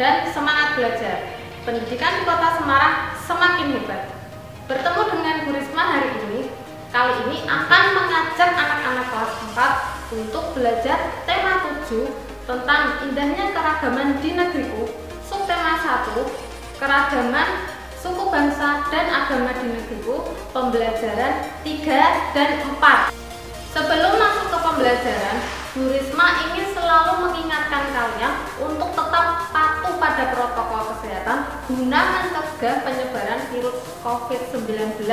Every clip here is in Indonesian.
dan semangat belajar. Pendidikan di Kota Semarang semakin hebat. Bertemu dengan Bu Risma hari ini, kali ini akan mengajak anak-anak kelas 4 untuk belajar tema 7 tentang indahnya keragaman di negeriku, subtema 1, keragaman suku bangsa dan agama di negeriku, pembelajaran 3 dan 4. Sebelum masuk ke pembelajaran, Bu Risma ingin selalu mengingatkan kalian untuk tetap patuh pada protokol kesehatan guna mencegah penyebaran virus COVID-19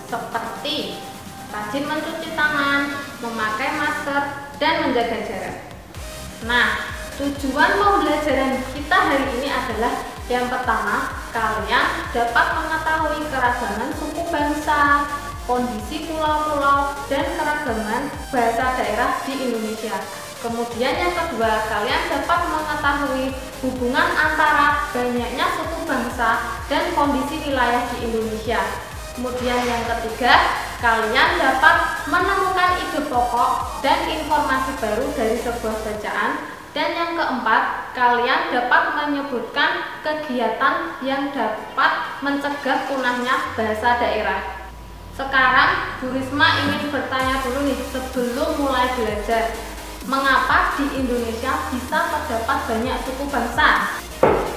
seperti rajin mencuci tangan, memakai masker, dan menjaga jarak. Nah, tujuan pembelajaran kita hari ini adalah yang pertama, kalian dapat mengetahui keragaman suku bangsa, kondisi pulau-pulau, dan keragaman bahasa daerah di Indonesia. Kemudian yang kedua, kalian dapat mengetahui hubungan antara banyaknya suku bangsa dan kondisi wilayah di Indonesia. Kemudian yang ketiga, kalian dapat menemukan ide pokok dan informasi baru dari sebuah bacaan. Dan yang keempat, kalian dapat menyebutkan kegiatan yang dapat mencegah punahnya bahasa daerah. Sekarang Bu Risma ingin bertanya dulu nih sebelum mulai belajar, mengapa di Indonesia bisa terdapat banyak suku bangsa?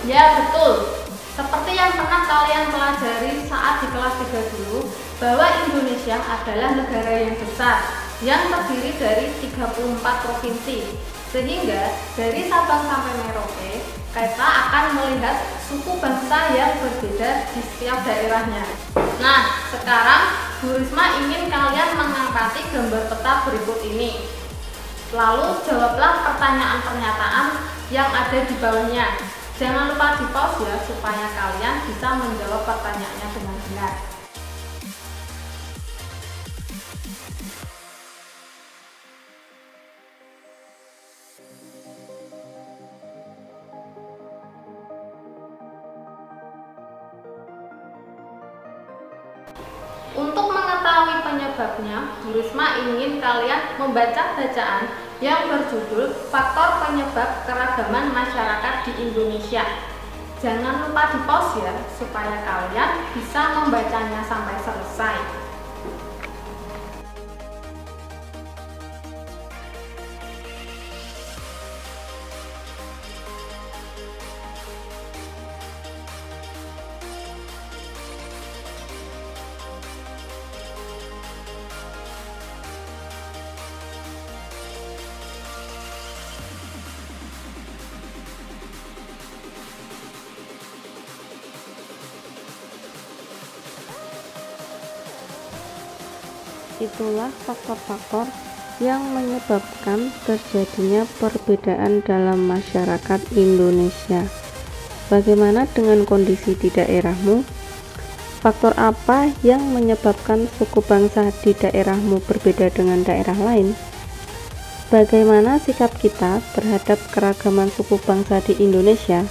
Ya betul, seperti yang pernah kalian pelajari saat di kelas 3 dulu, bahwa Indonesia adalah negara yang besar yang terdiri dari 34 provinsi. Sehingga dari Sabang sampai Merauke, kita akan melihat suku bangsa yang berbeda di setiap daerahnya. Nah, sekarang Bu Risma ingin kalian mengamati gambar peta berikut ini. Lalu jawablah pertanyaan pernyataan yang ada di bawahnya. Jangan lupa di pause ya, supaya kalian bisa menjawab pertanyaannya dengan benar. Untuk mengetahui penyebabnya, Bu Risma ingin kalian membaca bacaan yang berjudul Faktor Penyebab Keragaman Masyarakat di Indonesia. Jangan lupa di pause ya, supaya kalian bisa membacanya sampai selesai. Itulah faktor-faktor yang menyebabkan terjadinya perbedaan dalam masyarakat Indonesia. Bagaimana dengan kondisi di daerahmu? Faktor apa yang menyebabkan suku bangsa di daerahmu berbeda dengan daerah lain? Bagaimana sikap kita terhadap keragaman suku bangsa di Indonesia?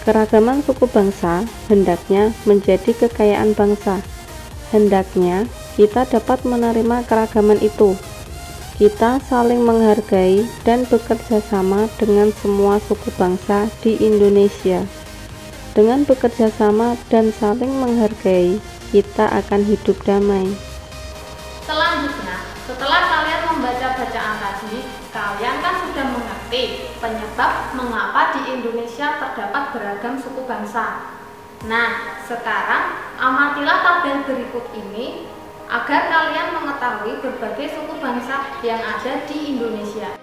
Keragaman suku bangsa hendaknya menjadi kekayaan bangsa. Hendaknya kita dapat menerima keragaman itu. Kita saling menghargai dan bekerja sama dengan semua suku bangsa di Indonesia. Dengan bekerja sama dan saling menghargai, kita akan hidup damai. Selanjutnya, setelah kalian membaca bacaan tadi, kalian kan sudah mengerti penyebab mengapa di Indonesia terdapat beragam suku bangsa. Nah, sekarang amatilah tabel berikut ini agar kalian mengetahui berbagai suku bangsa yang ada di Indonesia.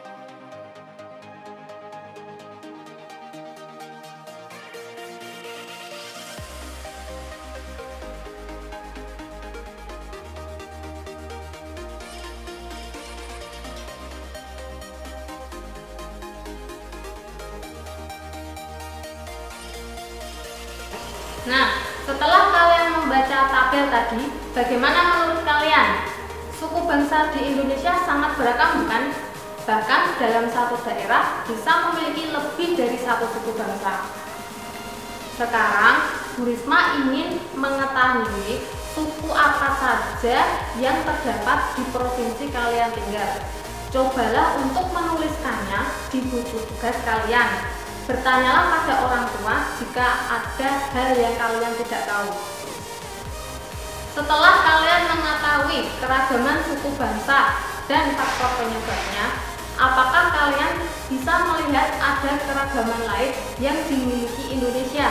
Nah, setelah kalian membaca tabel tadi, bagaimana menurut kalian? Suku bangsa di Indonesia sangat beragam, bukan? Bahkan dalam satu daerah bisa memiliki lebih dari satu suku bangsa. Sekarang, Bu Risma ingin mengetahui suku apa saja yang terdapat di provinsi kalian tinggal. Cobalah untuk menuliskannya di buku tugas kalian. Bertanyalah pada orang tua jika ada hal yang kalian tidak tahu. Setelah kalian mengetahui keragaman suku bangsa dan faktor penyebabnya, apakah kalian bisa melihat ada keragaman lain yang dimiliki Indonesia?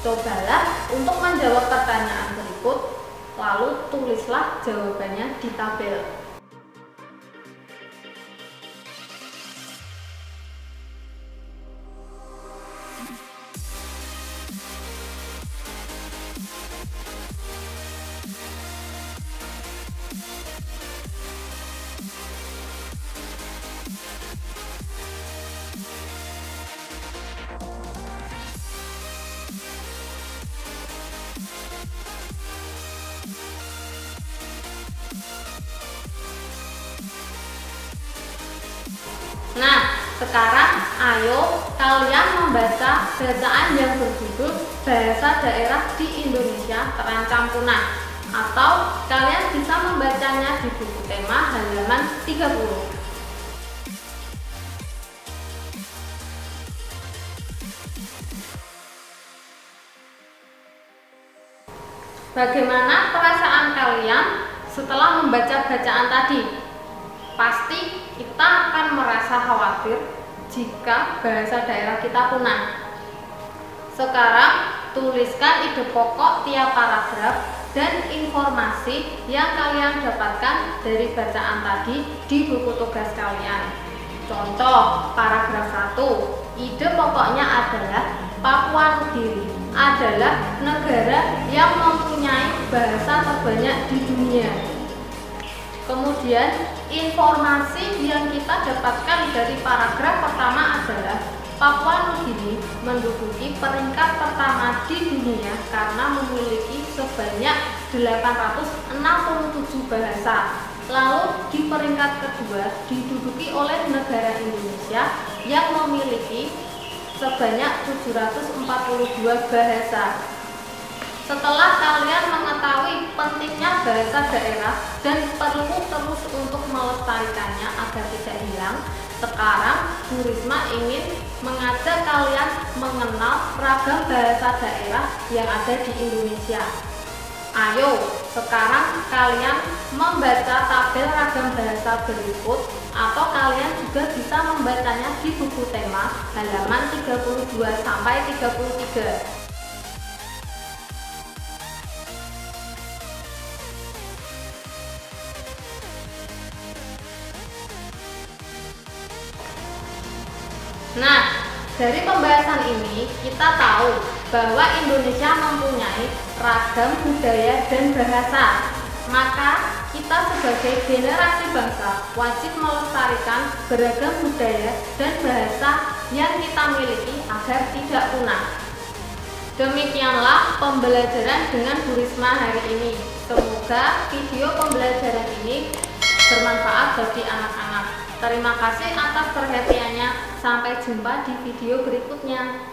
Cobalah untuk menjawab pertanyaan berikut, lalu tulislah jawabannya di tabel. Nah, sekarang ayo kalian membaca bacaan yang berjudul Bahasa Daerah di Indonesia Terancam Punah, atau kalian bisa membacanya di buku tema halaman 30. Bagaimana perasaan kalian setelah membaca bacaan tadi? Pasti kita akan merasa khawatir jika bahasa daerah kita punah. Sekarang tuliskan ide pokok tiap paragraf dan informasi yang kalian dapatkan dari bacaan tadi di buku tugas kalian. Contoh paragraf 1, ide pokoknya adalah Papua Nugini adalah negara yang mempunyai bahasa terbanyak di dunia. Kemudian informasi yang kita dapatkan dari paragraf pertama adalah Papua Nugini menduduki peringkat pertama di dunia karena memiliki sebanyak 867 bahasa. Lalu di peringkat kedua diduduki oleh negara Indonesia yang memiliki sebanyak 742 bahasa. Setelah kalian mengetahui pentingnya bahasa daerah dan perlu terus untuk melestarikannya agar tidak hilang, sekarang Bu Risma ingin mengajak kalian mengenal ragam bahasa daerah yang ada di Indonesia. Ayo, sekarang kalian membaca tabel ragam bahasa berikut, atau kalian juga bisa membacanya di buku tema halaman 32 sampai 33. Nah, dari pembahasan ini kita tahu bahwa Indonesia mempunyai ragam budaya dan bahasa. Maka kita sebagai generasi bangsa wajib melestarikan beragam budaya dan bahasa yang kita miliki agar tidak punah. Demikianlah pembelajaran dengan Bu Risma hari ini. Semoga video pembelajaran ini bermanfaat bagi anak-anak. Terima kasih atas perhatiannya. Sampai jumpa di video berikutnya.